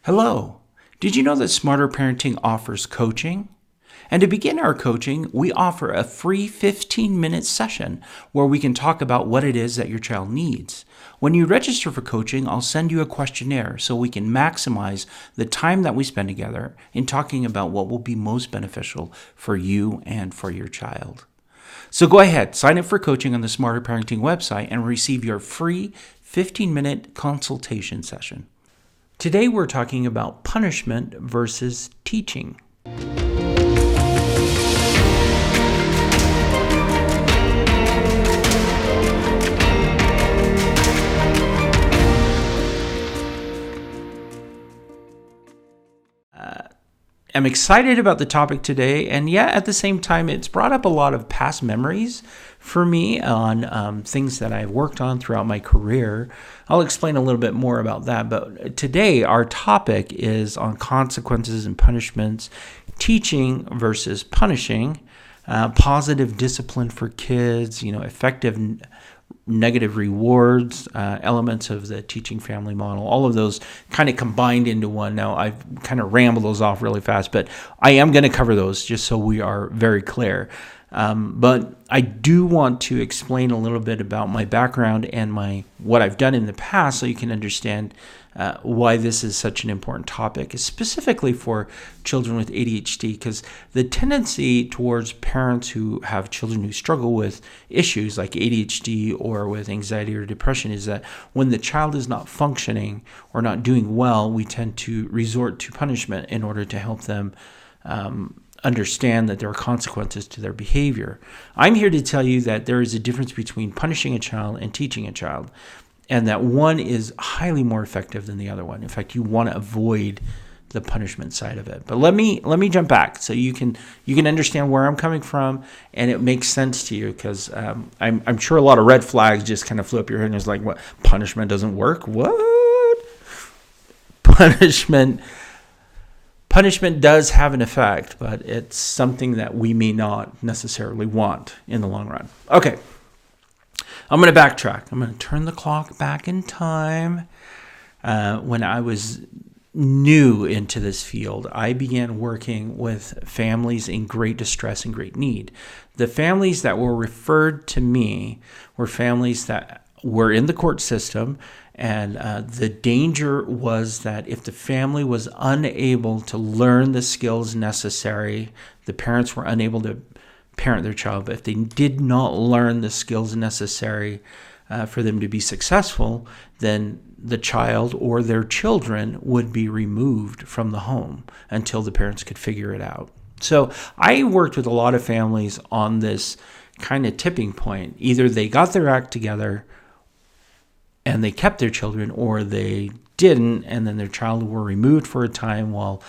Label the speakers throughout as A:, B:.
A: Hello. Did you know that Smarter Parenting offers coaching? And to begin our coaching, we offer a free 15-minute session where we can talk about what it is that your child needs. When you register for coaching, I'll send you a questionnaire so we can maximize the time that we spend together in talking about what will be most beneficial for you and for your child. So go ahead, sign up for coaching on the Smarter Parenting website and receive your free 15-minute consultation session. Today we're talking about punishment versus teaching. I'm excited about the topic today, and yet at the same time, it's brought up a lot of past memories for me on things that I've worked on throughout my career. I'll explain a little bit more about that, but today our topic is on consequences and punishments, teaching versus punishing, positive discipline for kids, effective negative rewards, elements of the teaching family model, all of those kind of combined into one. Now, I've kind of rambled those off really fast, but I am going to cover those just so we are very clear. But I do want to explain a little bit about my background and what I've done in the past so you can understand why this is such an important topic, specifically for children with ADHD, because the tendency towards parents who have children who struggle with issues like ADHD or with anxiety or depression is that when the child is not functioning or not doing well, we tend to resort to punishment in order to help them understand that there are consequences to their behavior. I'm here to tell you that there is a difference between punishing a child and teaching a child, and that one is highly more effective than the other one. In fact, you want to avoid the punishment side of it. But let me jump back so you can understand where I'm coming from, and it makes sense to you, because I'm sure a lot of red flags just kind of flew up your head and it's like, what? Punishment doesn't work? What? Punishment does have an effect, but it's something that we may not necessarily want in the long run. Okay, I'm going to backtrack. I'm going to turn the clock back in time. When I was new into this field, I began working with families in great distress and great need. The families that were referred to me were families that were in the court system, and the danger was that if the family was unable to learn the skills necessary, the parents were unable to parent their child, but if they did not learn the skills necessary for them to be successful, then the child or their children would be removed from the home until the parents could figure it out. So I worked with a lot of families on this kind of tipping point. Either they got their act together and they kept their children, or they didn't, and then their child were removed for a time while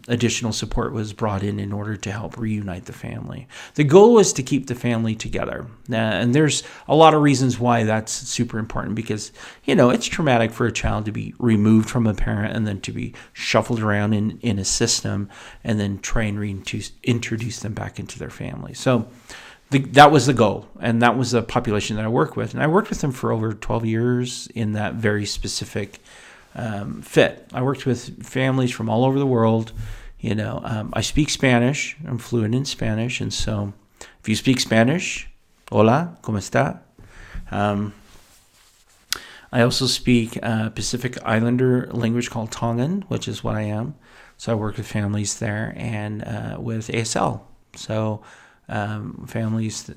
A: additional support was brought in order to help reunite the family. The goal was to keep the family together. And there's a lot of reasons why that's super important, because, it's traumatic for a child to be removed from a parent and then to be shuffled around in a system and then try and reintroduce them back into their family. So that was the goal, and that was the population that I worked with. And I worked with them for over 12 years in that very specific fit. I worked with families from all over the world. I speak Spanish. I'm fluent in Spanish. And so if you speak Spanish, hola, ¿cómo está? I also speak Pacific Islander language called Tongan, which is what I am. So I work with families there, and with ASL. So families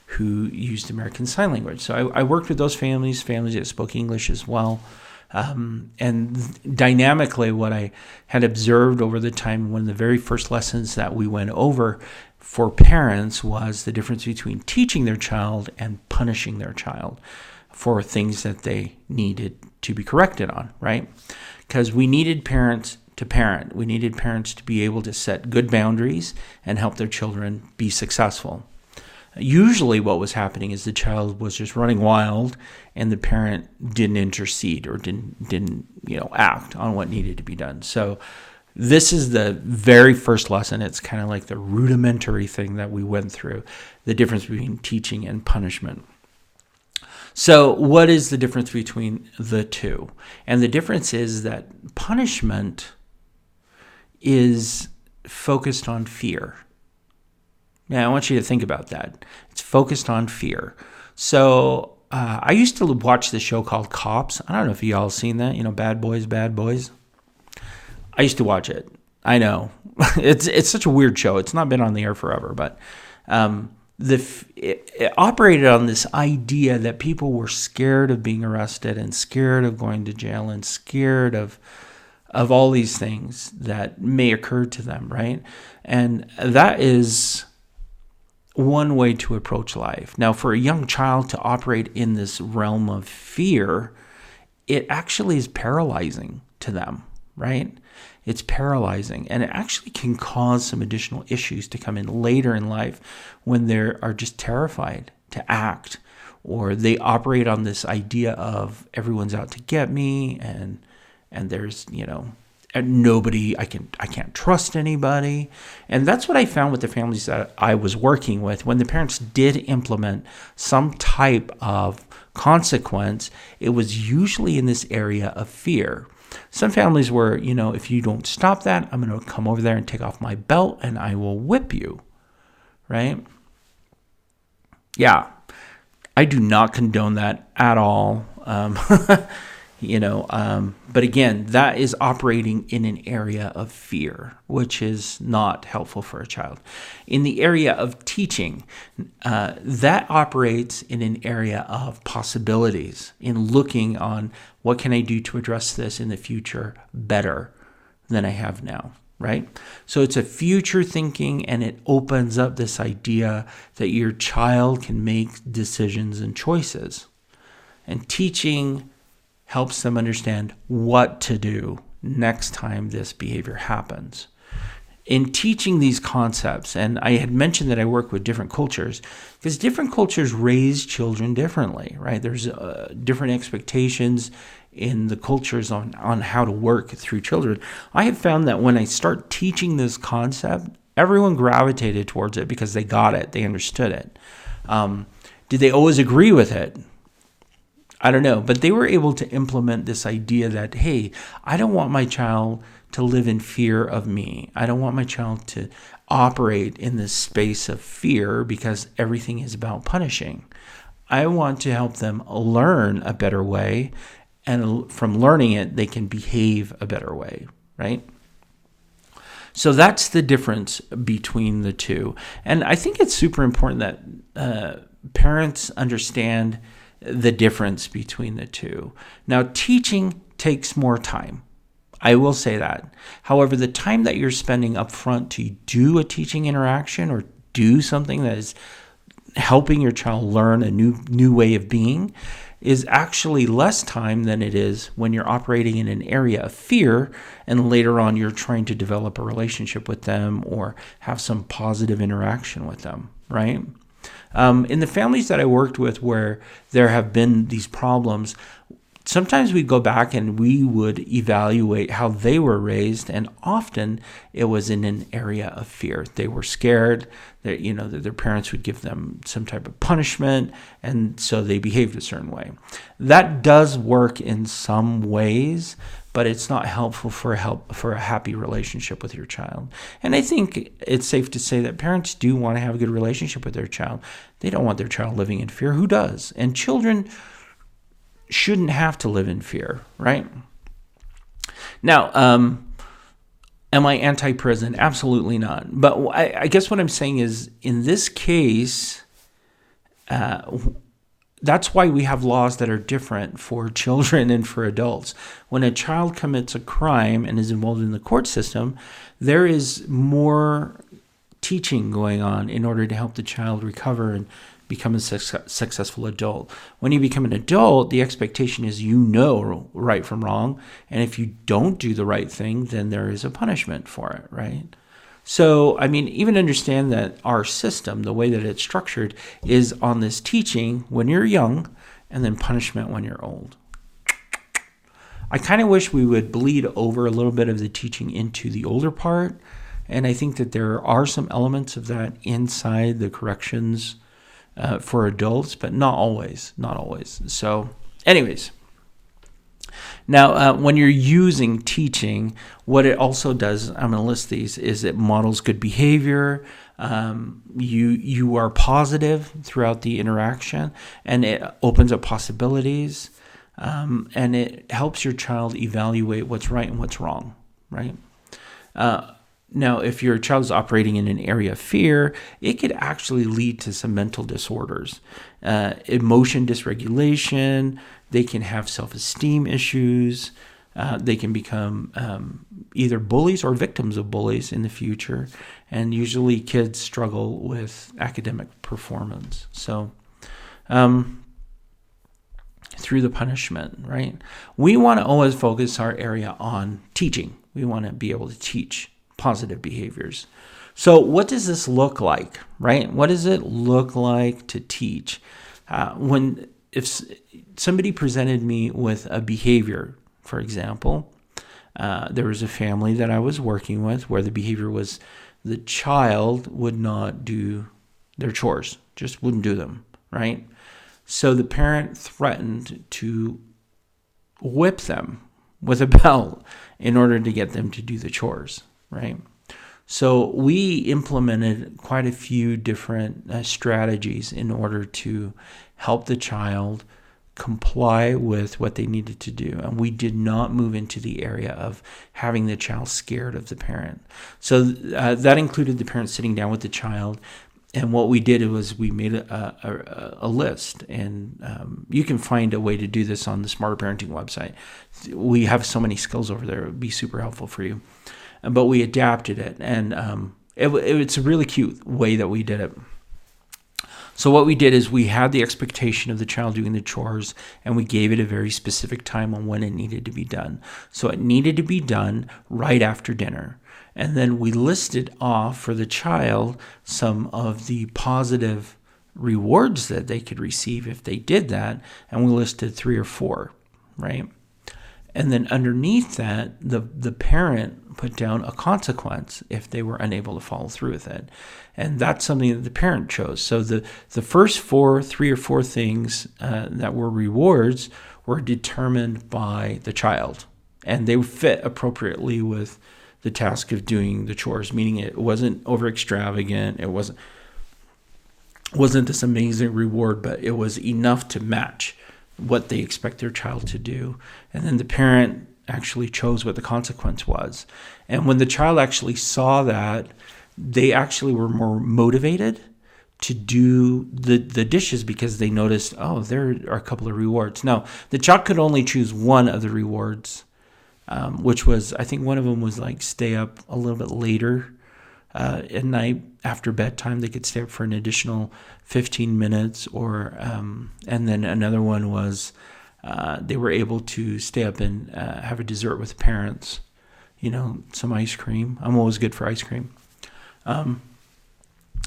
A: who used American Sign Language. So I worked with those families that spoke English as well. And dynamically, what I had observed over the time, one of the very first lessons that we went over for parents was the difference between teaching their child and punishing their child for things that they needed to be corrected on, right? Because we needed parents to parent. We needed parents to be able to set good boundaries and help their children be successful. Usually what was happening is the child was just running wild and the parent didn't intercede or didn't act on what needed to be done. So this is the very first lesson. It's kind of like the rudimentary thing that we went through, the difference between teaching and punishment. So what is the difference between the two? And the difference is that punishment is focused on fear. Yeah, I want you to think about that. It's focused on fear. So I used to watch this show called Cops. I don't know if y'all seen that. Bad Boys, Bad Boys. I used to watch it. I know. It's such a weird show. It's not been on the air forever, but it operated on this idea that people were scared of being arrested and scared of going to jail and scared of all these things that may occur to them, right? And that is one way to approach life. Now, for a young child to operate in this realm of fear, it actually is paralyzing to them, right? It's paralyzing, and it actually can cause some additional issues to come in later in life when they are just terrified to act, or they operate on this idea of everyone's out to get me, and there's, nobody, I can't trust anybody. And that's what I found with the families that I was working with. When the parents did implement some type of consequence, it was usually in this area of fear. Some families were, if you don't stop that, I'm going to come over there and take off my belt and I will whip you, right? Yeah, I do not condone that at all. But again, that is operating in an area of fear, which is not helpful for a child. In the area of teaching, that operates in an area of possibilities, in looking on what can I do to address this in the future better than I have now, right? So it's a future thinking, and it opens up this idea that your child can make decisions and choices. And teaching helps them understand what to do next time this behavior happens. In teaching these concepts, and I had mentioned that I work with different cultures, because different cultures raise children differently, right? There's different expectations in the cultures on how to work through children. I have found that when I start teaching this concept, everyone gravitated towards it because they got it, they understood it. Did they always agree with it? I don't know, but they were able to implement this idea that, hey, I don't want my child to live in fear of me. I don't want my child to operate in this space of fear because everything is about punishing. I want to help them learn a better way, and from learning it, they can behave a better way, right? So that's the difference between the two. And I think it's super important that parents understand the difference between the two. Now, teaching takes more time. I will say that. However, the time that you're spending up front to do a teaching interaction or do something that is helping your child learn a new way of being is actually less time than it is when you're operating in an area of fear and later on you're trying to develop a relationship with them or have some positive interaction with them, right? In the families that I worked with where there have been these problems, sometimes we'd go back and we would evaluate how they were raised, and often it was in an area of fear. They were scared that, that their parents would give them some type of punishment, and so they behaved a certain way. That does work in some ways, but it's not helpful for a happy relationship with your child. And I think it's safe to say that parents do want to have a good relationship with their child. They don't want their child living in fear. Who does? And children shouldn't have to live in fear, right? Now, am I anti-prison? Absolutely not. But I guess what I'm saying is, in this case, that's why we have laws that are different for children and for adults. When a child commits a crime and is involved in the court system, there is more teaching going on in order to help the child recover and become a successful adult. When you become an adult, the expectation is right from wrong, and if you don't do the right thing, then there is a punishment for it, right? So, even understand that our system, the way that it's structured, is on this teaching when you're young and then punishment when you're old. I kind of wish we would bleed over a little bit of the teaching into the older part, and I think that there are some elements of that inside the corrections for adults, but not always. So, anyways, Now, when you're using teaching, what it also does, I'm going to list these, is it models good behavior. You are positive throughout the interaction, and it opens up possibilities, and it helps your child evaluate what's right and what's wrong, right? Now, if your child is operating in an area of fear, it could actually lead to some mental disorders, emotion dysregulation. They can have self-esteem issues. They can become either bullies or victims of bullies in the future. And usually kids struggle with academic performance. So through the punishment, right? We want to always focus our area on teaching. We want to be able to teach positive behaviors. So what does this look like, right? What does it look like to teach? If somebody presented me with a behavior, for example, there was a family that I was working with where the behavior was the child would not do their chores, just wouldn't do them, right? So the parent threatened to whip them with a belt in order to get them to do the chores, right? So we implemented quite a few different strategies in order to help the child comply with what they needed to do. And we did not move into the area of having the child scared of the parent. So that included the parent sitting down with the child. And what we did was we made a list. And you can find a way to do this on the Smarter Parenting website. We have so many skills over there. It would be super helpful for you. But we adapted it. And it's a really cute way that we did it. So what we did is we had the expectation of the child doing the chores, and we gave it a very specific time on when it needed to be done. So it needed to be done right after dinner. And then we listed off for the child some of the positive rewards that they could receive if they did that. And we listed 3 or 4, right? And then underneath that, the parent put down a consequence if they were unable to follow through with it. And that's something that the parent chose. So the first 3 or 4 things that were rewards were determined by the child. And they fit appropriately with the task of doing the chores, meaning it wasn't over extravagant. It wasn't this amazing reward, but it was enough to match what they expect their child to do. And then the parent actually chose what the consequence was. And when the child actually saw that, they actually were more motivated to do the dishes because they noticed, oh, there are a couple of rewards. Now, the child could only choose one of the rewards, which was, I think one of them was like stay up a little bit later at night after bedtime. They could stay up for an additional 15 minutes, and then another one was they were able to stay up and have a dessert with parents, some ice cream. I'm always good for ice cream.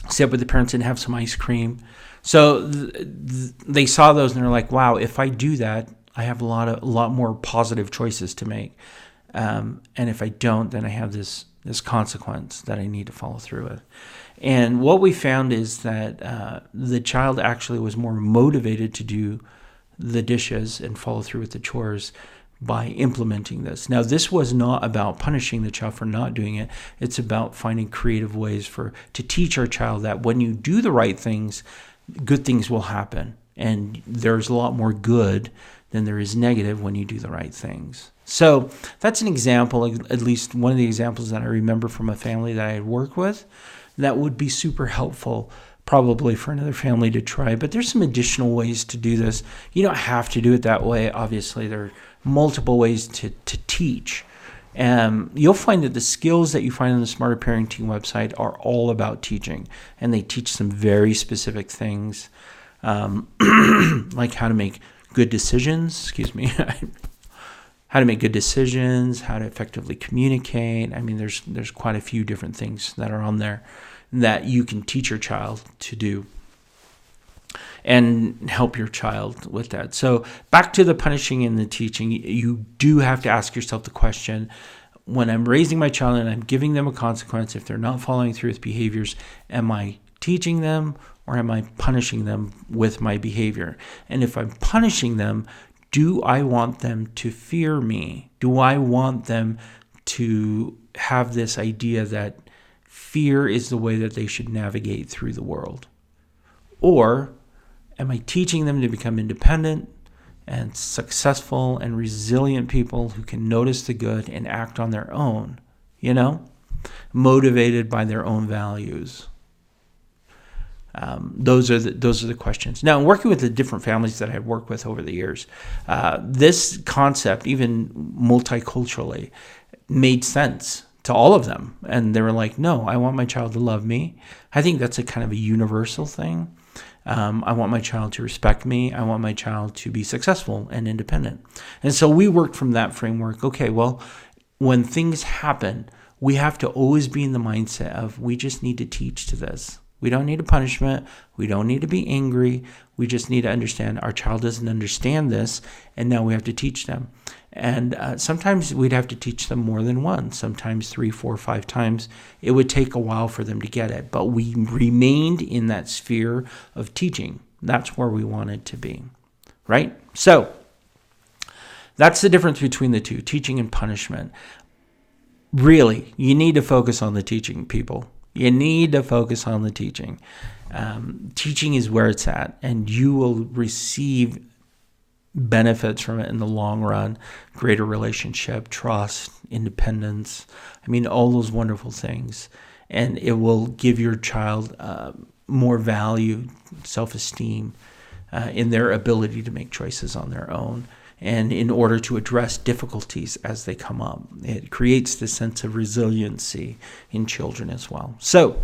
A: Stay up with the parents and have some ice cream. So they saw those and they're like, wow, if I do that, I have a lot more positive choices to make. And if I don't, then I have this consequence that I need to follow through with. And what we found is that the child actually was more motivated to do the dishes and follow through with the chores by implementing this. Now, this was not about punishing the child for not doing it. It's about finding creative ways to teach our child that when you do the right things, good things will happen. And there's a lot more good than there is negative when you do the right things. So that's an example, at least one of the examples that I remember from a family that I had worked with that would be super helpful probably for another family to try. But there's some additional ways to do this. You don't have to do it that way. Obviously, there are multiple ways to teach. You'll find that the skills that you find on the Smarter Parenting website are all about teaching. And they teach some very specific things, like how to make good decisions. How to make good decisions, how to effectively communicate. I mean, there's quite a few different things that are on there that you can teach your child to do and help your child with that. So back to the punishing and the teaching, you do have to ask yourself the question, when I'm raising my child and I'm giving them a consequence, if they're not following through with behaviors, am I teaching them or am I punishing them with my behavior? And if I'm punishing them, do I want them to fear me? Do I want them to have this idea that fear is the way that they should navigate through the world? Or am I teaching them to become independent and successful and resilient people who can notice the good and act on their own, motivated by their own values? Those are the questions. Now, in working with the different families that I've worked with over the years, this concept, even multiculturally, made sense to all of them. And they were like, no, I want my child to love me. I think that's a kind of a universal thing. I want my child to respect me. I want my child to be successful and independent. And so we worked from that framework. Okay, well, when things happen, we have to always be in the mindset of we just need to teach to this. We don't need a punishment. We don't need to be angry. We just need to understand our child doesn't understand this, and now we have to teach them. And sometimes we'd have to teach them more than once, sometimes 3, 4, 5 times. It would take a while for them to get it, but we remained in that sphere of teaching. That's where we wanted to be, right? So that's the difference between the two, teaching and punishment. Really, you need to focus on the teaching, people. You need to focus on the teaching. Teaching is where it's at, and you will receive benefits from it in the long run. Greater relationship, trust, independence. All those wonderful things. And it will give your child more value, self-esteem, in their ability to make choices on their own. And in order to address difficulties as they come up, it creates this sense of resiliency in children as well. So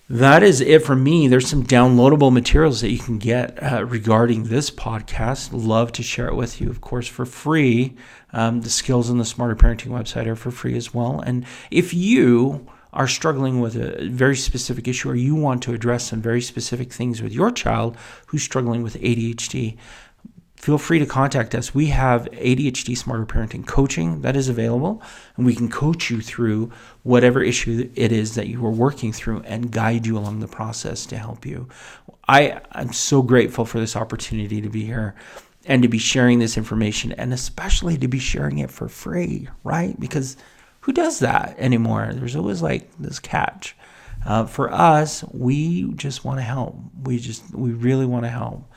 A: that is it for me. There's some downloadable materials that you can get regarding this podcast. Love to share it with you, of course, for free. The skills on the Smarter Parenting website are for free as well. And if you are struggling with a very specific issue, or you want to address some very specific things with your child who's struggling with ADHD, feel free to contact us. We have ADHD Smarter Parenting coaching that is available, and we can coach you through whatever issue it is that you are working through and guide you along the process to help you. I'm so grateful for this opportunity to be here and to be sharing this information, and especially to be sharing it for free, right? Because who does that anymore? There's always like this catch. For us, we just want to help. We really want to help.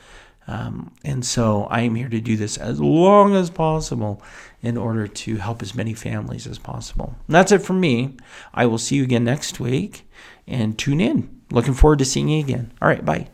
A: And so I am here to do this as long as possible in order to help as many families as possible. And that's it from me. I will see you again next week, and tune in. Looking forward to seeing you again. All right, bye.